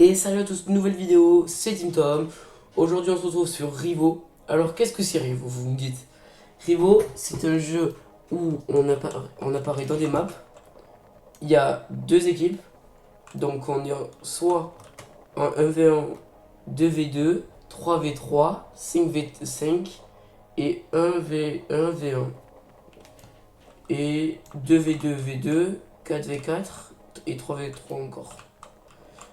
Et salut à tous, nouvelle vidéo, c'est Team Tom. Aujourd'hui on se retrouve sur Rivo. Alors qu'est-ce que c'est Rivo, vous me dites? Rivo, c'est un jeu où on apparaît dans des maps. Il y a deux équipes, donc on est soit en 1v1, 2v2, 3v3, 5v5 et 1v1v1. Et 2v2v2, 4v4 et 3v3 encore.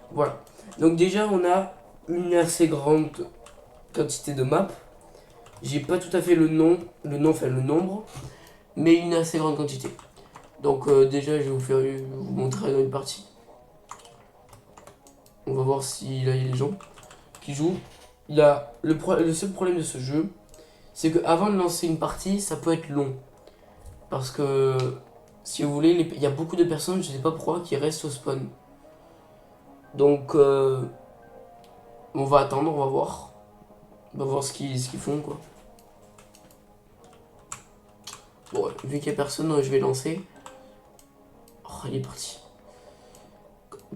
Voilà. Donc déjà on a une assez grande quantité de maps. J'ai pas tout à fait enfin le nombre, mais une assez grande quantité. Donc déjà je vais vous montrer dans une partie. On va voir s'il y a les gens qui jouent. Il y a le seul problème de ce jeu, c'est que avant de lancer une partie, ça peut être long. Parce que si vous voulez, il y a beaucoup de personnes, je sais pas pourquoi, qui restent au spawn. Donc on va attendre, on va voir. On va voir ce qu'ils font quoi. Bon, vu qu'il n'y a personne, je vais lancer. Oh, il est parti.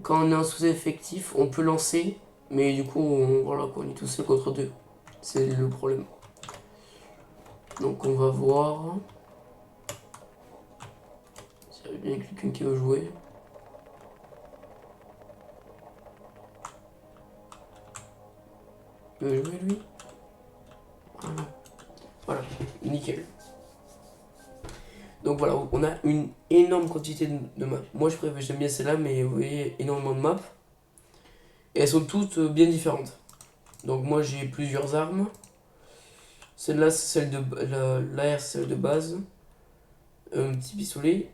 Quand on est en sous-effectif, on peut lancer, mais du coup, voilà, on est tout seul contre deux. C'est le problème. Donc on va voir. S'il y a bien quelqu'un qui veut jouer. Il veut jouer lui. Voilà. Voilà, nickel. Donc voilà, on a une énorme quantité de maps. Moi j'aime bien celle-là, mais vous voyez, énormément de maps. Et elles sont toutes bien différentes. Donc moi j'ai plusieurs armes. Celle-là c'est celle de l'AR, c'est celle de base. Un petit pistolet.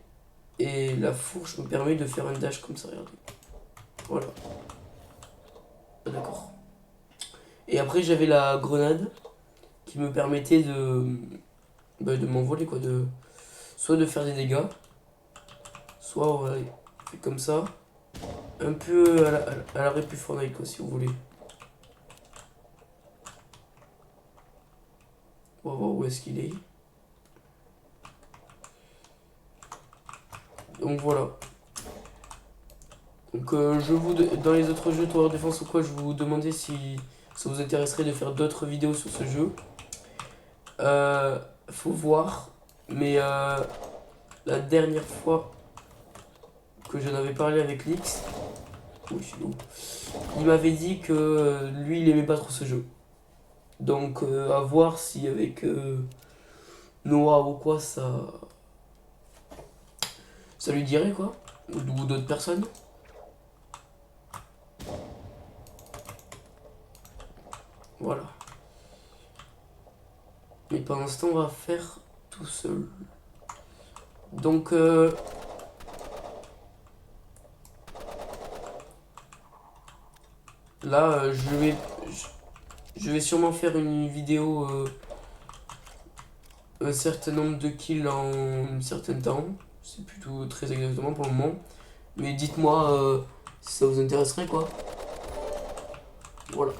Et la fourche me permet de faire un dash comme ça, regardez. Voilà. Ah, d'accord. Et après j'avais la grenade qui me permettait de m'envoler quoi, soit de faire des dégâts, soit ouais, comme ça. Un peu à la Répu Fortnite quoi si vous voulez. On va voir où est-ce qu'il est. Donc voilà. Donc dans les autres jeux Tower Defense ou quoi, je vous demandais si ça vous intéresserait de faire d'autres vidéos sur ce jeu. Faut voir. Mais la dernière fois que j'en avais parlé avec Lix, il m'avait dit que lui il aimait pas trop ce jeu. Donc à voir si avec Noah ou quoi ça lui dirait quoi. Ou d'autres personnes. Voilà. Mais pendant ce temps, on va faire tout seul. Donc, là, je vais sûrement faire une vidéo un certain nombre de kills en un certain temps. C'est plutôt très exactement pour le moment. Mais dites-moi si ça vous intéresserait, quoi. Voilà.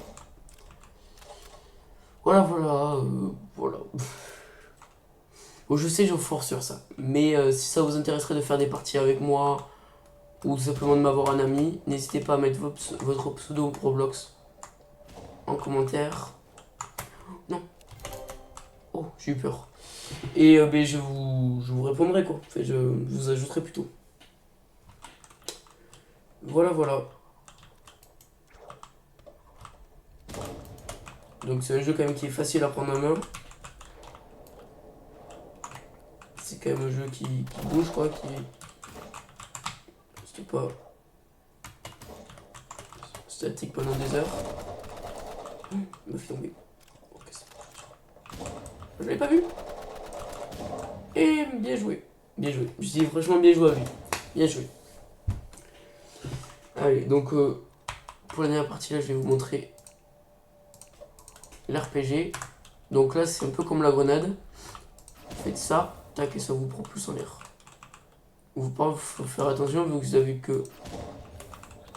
Voilà. Bon, je sais, je force sur ça. Mais si ça vous intéresserait de faire des parties avec moi, ou tout simplement de m'avoir un ami, n'hésitez pas à mettre votre pseudo Roblox en commentaire. Non. Oh, j'ai eu peur. Et ben, je vous répondrai quoi. Enfin, je vous ajouterai plutôt. Voilà. Donc c'est un jeu quand même qui est facile à prendre en main. C'est quand même un jeu qui bouge quoi, qui... C'était pas statique pendant des heures. Il m'a fait tomber. Okay. Je l'avais pas vu. Et bien joué. Bien joué. Je dis franchement bien joué à lui. Bien joué. Allez, donc pour la dernière partie là, je vais vous montrer l'RPG. Donc là, c'est un peu comme la grenade. Vous faites ça, tac, et ça vous propulse en l'air. Faut faire attention vu que vous avez que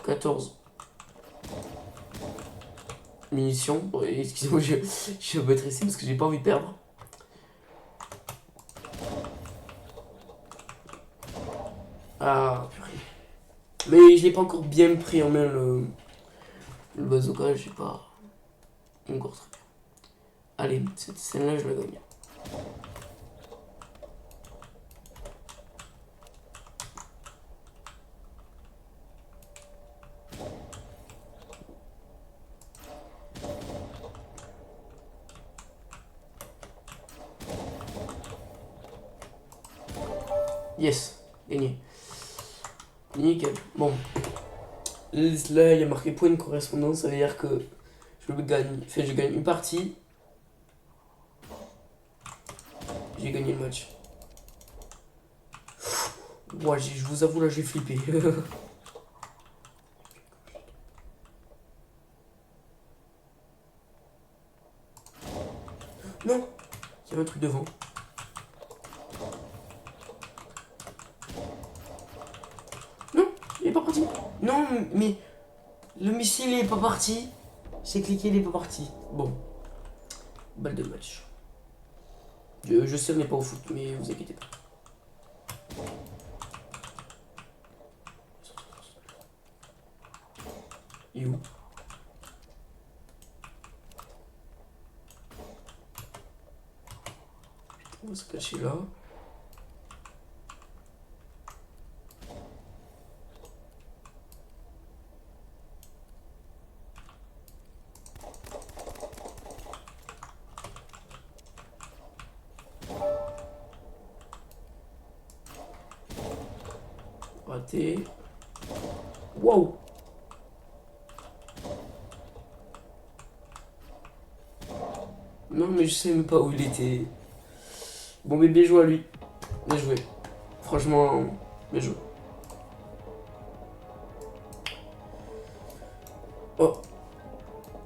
14 munitions. Bon, excusez-moi, je vais me mettre ici parce que j'ai pas envie de perdre. Ah, purée. Mais je l'ai pas encore bien pris en main Le bazooka, j'ai pas encore très bien. Allez, cette scène-là, je la gagne. Yes, gagné. Nickel. Bon. Là, il y a marqué point de correspondance, ça veut dire que je gagne. Enfin, je gagne une partie. J'ai gagné le match. Ouais, je vous avoue, là, j'ai flippé. Non, il y a un truc devant. Non, il est pas parti. Non, mais le missile il est pas parti. J'ai cliqué, il est pas parti. Bon, balle de match. Je sais, on n'est pas au foot, mais vous inquiétez pas. Il est où? On va se cacher là. Raté. Wow! Non, mais je sais même pas où il était. Bon, mais bien joué à lui. Bien joué. Franchement, bien joué. Oh,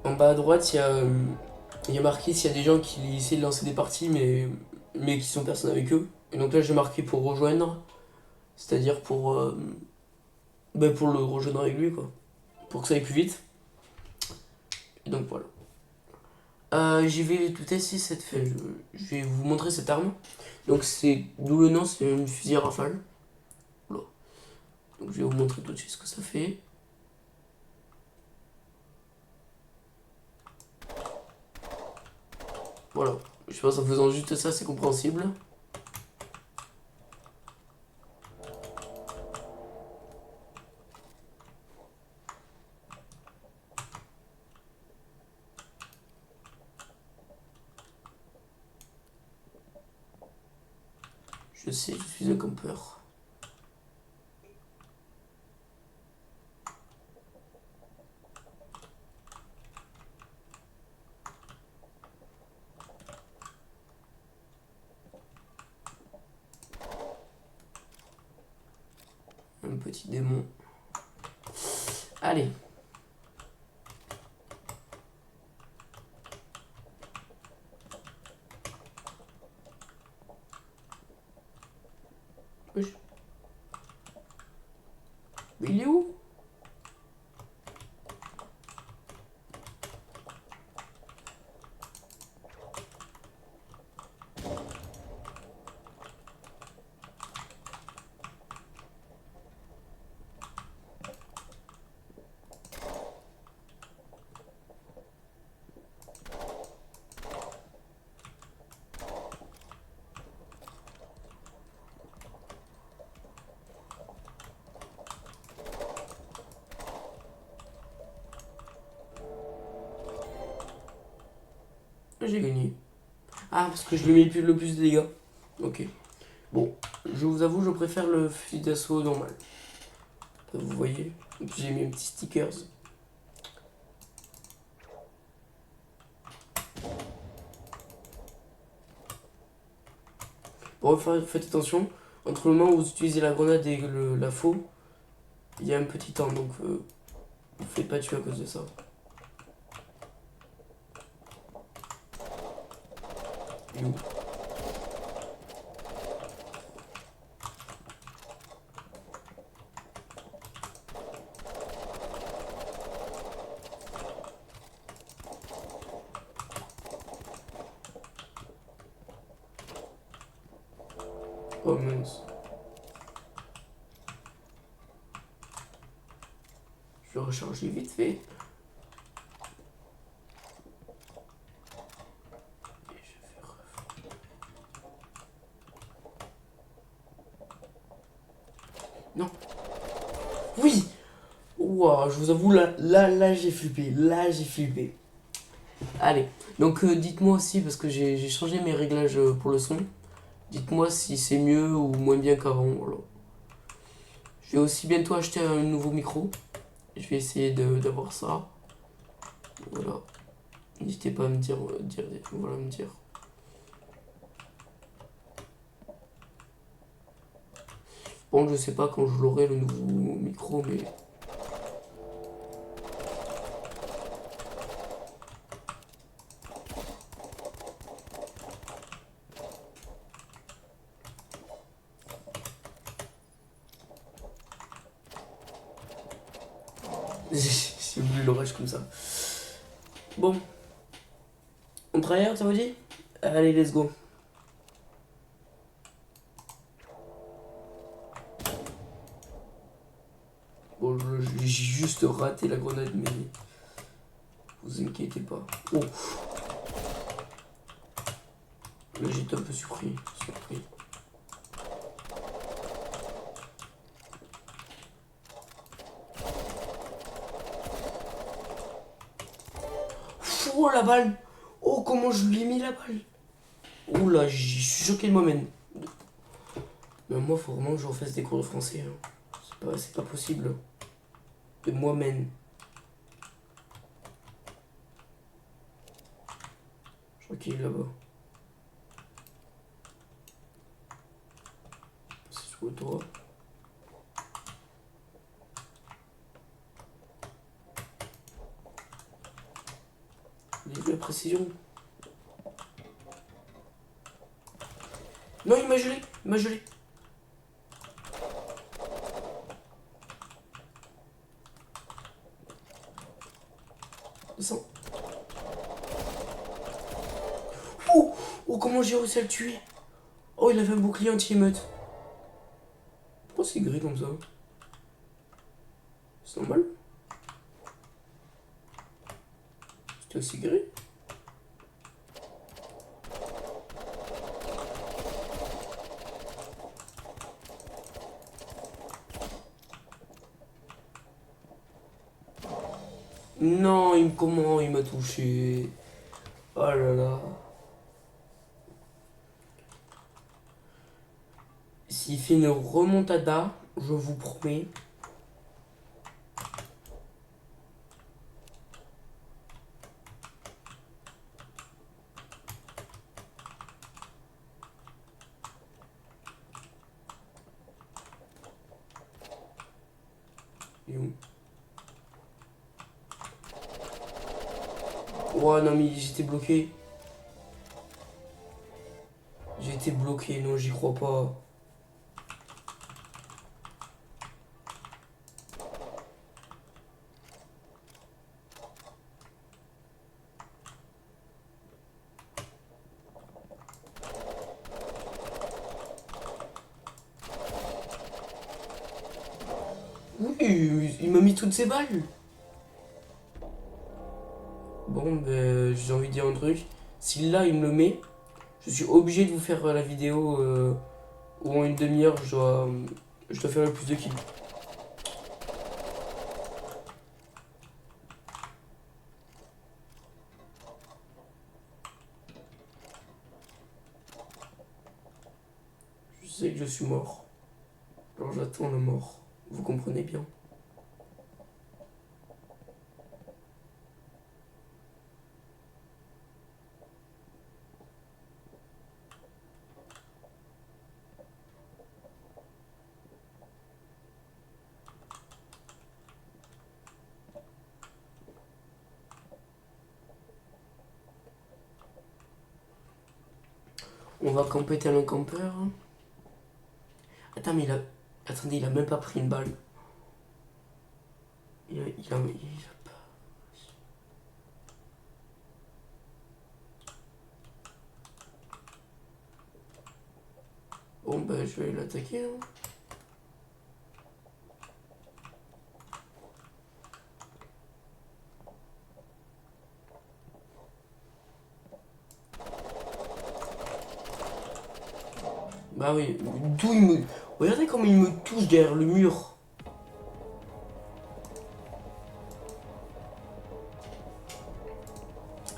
en bas à droite, il y a marqué s'il y a des gens qui essaient de lancer des parties, mais qui sont personne avec eux. Et donc là, j'ai marqué pour rejoindre, c'est-à-dire pour le rejoindre avec lui, quoi. Pour que ça aille plus vite. Et donc voilà. J'y vais tout tester cette fin. Je vais vous montrer cette arme. Donc c'est d'où le nom, c'est une fusil à rafale. Voilà. Donc je vais vous montrer tout de suite ce que ça fait. Voilà. Je pense en faisant juste ça, c'est compréhensible. Je sais, je suis un campeur. Un petit démon. Allez. Wesh. Mais il est où? J'ai gagné. Ah, parce que je lui mets le plus de dégâts. Ok. Bon, je vous avoue, je préfère le fusil d'assaut normal. Vous voyez, j'ai mis un petit stickers. Bon, faites attention, entre le moment où vous utilisez la grenade et la faux, il y a un petit temps, donc vous ne faites pas tuer à cause de ça. You. Oh mince. Je vais recharger vite fait. Ouah, je vous avoue, là j'ai flippé. Là, j'ai flippé. Allez. Donc, dites-moi aussi, parce que j'ai changé mes réglages pour le son. Dites-moi si c'est mieux ou moins bien qu'avant. Voilà. Je vais aussi bientôt acheter un nouveau micro. Je vais essayer d'avoir ça. Voilà. N'hésitez pas à me dire, voilà, me dire. Bon, je sais pas quand je l'aurai le nouveau micro, mais... J'ai voulu l'orage comme ça. Bon. On travaille, ça vous dit? Allez, let's go. Bon, j'ai juste raté la grenade, mais... Vous inquiétez pas. Oh. Là, j'étais un peu surpris. Oh, la balle! Oh, comment je lui ai mis la balle! Oh là, je suis choqué de moi-même. Mais moi, faut vraiment que je refasse des cours de français. Hein. C'est pas possible. De moi-même. Je crois qu'il est là-bas. C'est sur le toit. Il a vu la précision. Non, il m'a gelé. Il m'a gelé. Descends. Oh, oh, comment j'ai réussi à le tuer. Oh, il avait un bouclier anti-émeute. Pourquoi c'est gris comme ça? C'est normal? C'était aussi gris? Non, comment il m'a touché? Oh là là. S'il fait une remontada, je vous promets. Et où? Oh non, mais j'étais bloqué. J'ai été bloqué, non, j'y crois pas. Oui, il m'a mis toutes ses balles. Bon, ben, j'ai envie de dire un truc. Si là, il me le met, je suis obligé de vous faire la vidéo où en une demi-heure, je dois faire le plus de kills. Je sais que je suis mort. Alors j'attends la mort. Vous comprenez bien. On va camper tel un campeur. Attends, mais attendez, il a même pas pris une balle. Il a pas... Bon, ben, je vais l'attaquer. Hein. Bah oui, d'où il me... Regardez comment il me touche derrière le mur.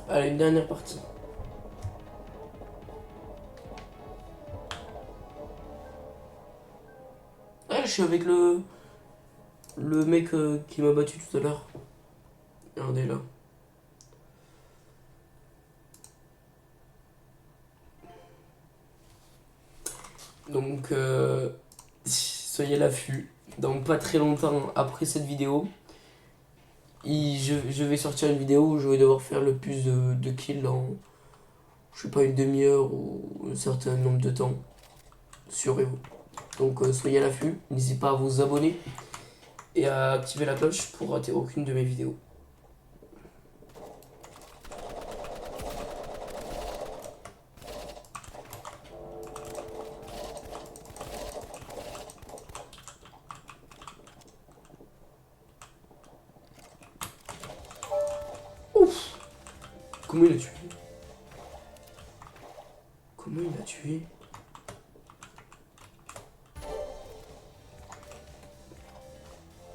Allez, une dernière partie. Ah, je suis avec le mec qui m'a battu tout à l'heure. Regardez là. Donc, soyez à l'affût. Dans pas très longtemps après cette vidéo, je vais sortir une vidéo où je vais devoir faire le plus de kills en, je sais pas, une demi-heure ou un certain nombre de temps sur Evo. Donc, soyez à l'affût. N'hésitez pas à vous abonner et à activer la cloche pour rater aucune de mes vidéos. Ouf! Comment il a tué? Comment il a tué?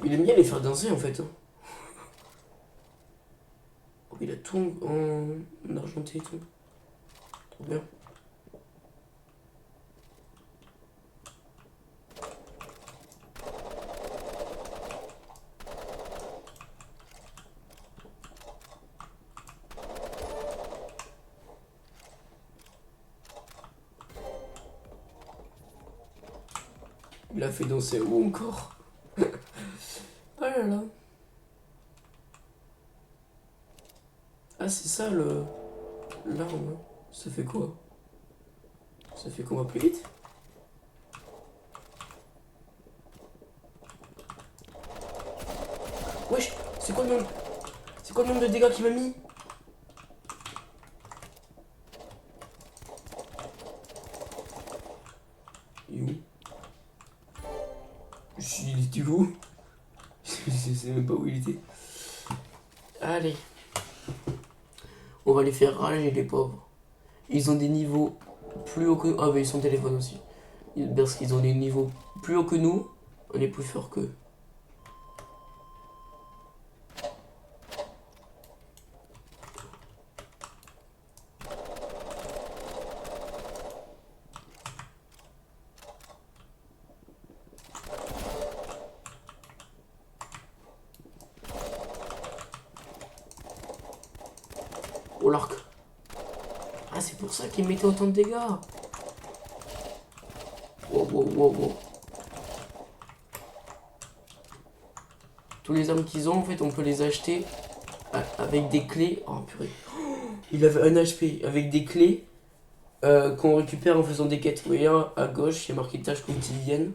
Il aime bien les faire danser en fait. Hein. Oh, il a tout en argenté et tout. Trop bien. Il a fait danser où encore? Oh là là. Ah, c'est ça le. L'arme. Ça fait quoi? Ça fait qu'on va plus vite? Wesh, c'est quoi le nombre? C'est quoi le nombre de dégâts qu'il m'a mis? Il est où? Il était où? Je sais même pas où il était. Allez. On va les faire rager les pauvres. Ils ont des niveaux plus hauts que... Ah bah ils sont téléphone aussi. Parce qu'ils ont des niveaux plus hauts que nous. On est plus fort qu'eux. Oh l'arc. Ah c'est pour ça qu'ils mettaient autant de dégâts. Wow, wow, wow, wow. Tous les armes qu'ils ont, en fait, on peut les acheter avec des clés. Oh purée. Il avait un HP avec des clés qu'on récupère en faisant des quêtes. Vous voyez, à gauche, il y a marqué tâches quotidiennes.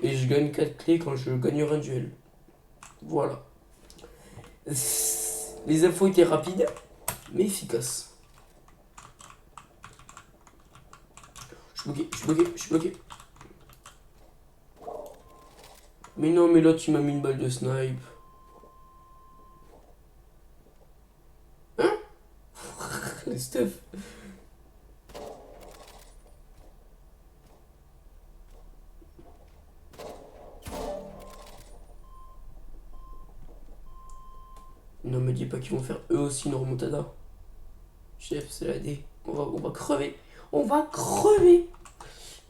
Et je gagne 4 clés quand je gagnerai un duel. Voilà. Les infos étaient rapides, mais efficaces. Je suis bloqué, je suis bloqué, je suis bloqué. Mais non, mais là, tu m'as mis une balle de snipe. Hein? Les stuff. Non, me dis pas qu'ils vont faire eux aussi une remontada. Chef, c'est la D. On va crever. On va crever.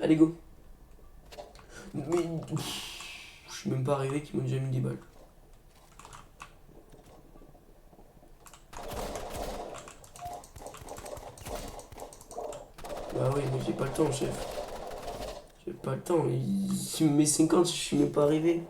Allez, go. Mais. Je suis même pas arrivé qu'ils m'ont déjà mis des balles. Bah oui, mais j'ai pas le temps, chef. J'ai pas le temps. Il me met 50, je suis même pas arrivé.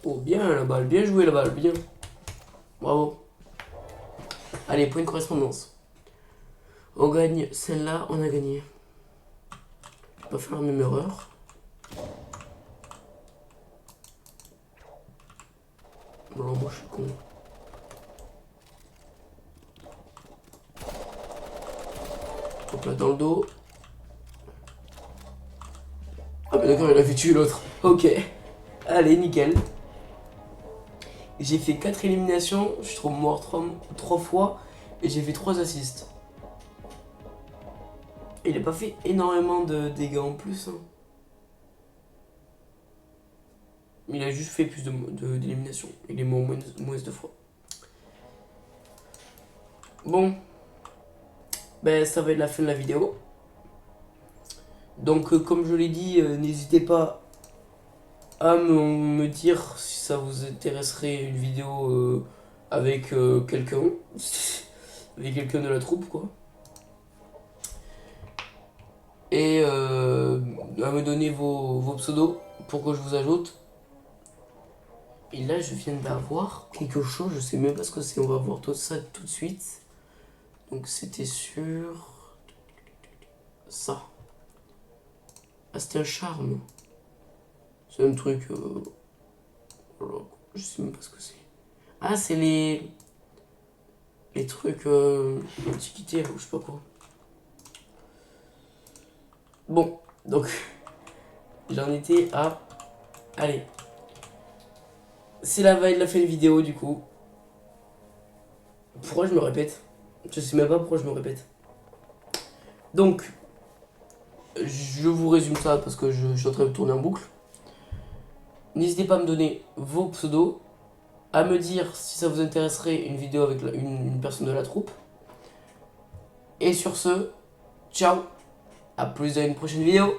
Oh, bien la balle, bien joué la balle, bien. Bravo. Allez, point de correspondance. On gagne celle-là, on a gagné. Je vais pas faire la même erreur. Non, moi je suis con. Hop là, dans le dos. Ah bah d'accord, il a fait tuer l'autre. Ok. Allez, nickel. J'ai fait 4 éliminations, je suis trop mort 3 fois et j'ai fait 3 assists. Il a pas fait énormément de dégâts en plus. Hein. Il a juste fait plus d'éliminations. Il est mort moins 2 fois. Bon. Ben ça va être la fin de la vidéo. Donc comme je l'ai dit, n'hésitez pas à me dire si ça vous intéresserait une vidéo avec quelqu'un. Avec quelqu'un de la troupe quoi. Et à me donner vos pseudos pour que je vous ajoute. Et là je viens d'avoir quelque chose, je sais même pas ce que c'est, on va voir tout ça tout de suite. Donc c'était sur ça. Ah c'était un charme. C'est un truc... je sais même pas ce que c'est. Ah c'est les trucs antiquités ou je sais pas quoi. Bon, donc j'en étais à... Allez. C'est la veille de la fin de vidéo du coup. Pourquoi je me répète? Je sais même pas pourquoi je me répète. Donc, je vous résume ça parce que je suis en train de tourner en boucle. N'hésitez pas à me donner vos pseudos, à me dire si ça vous intéresserait une vidéo avec une personne de la troupe. Et sur ce, ciao, à plus dans une prochaine vidéo.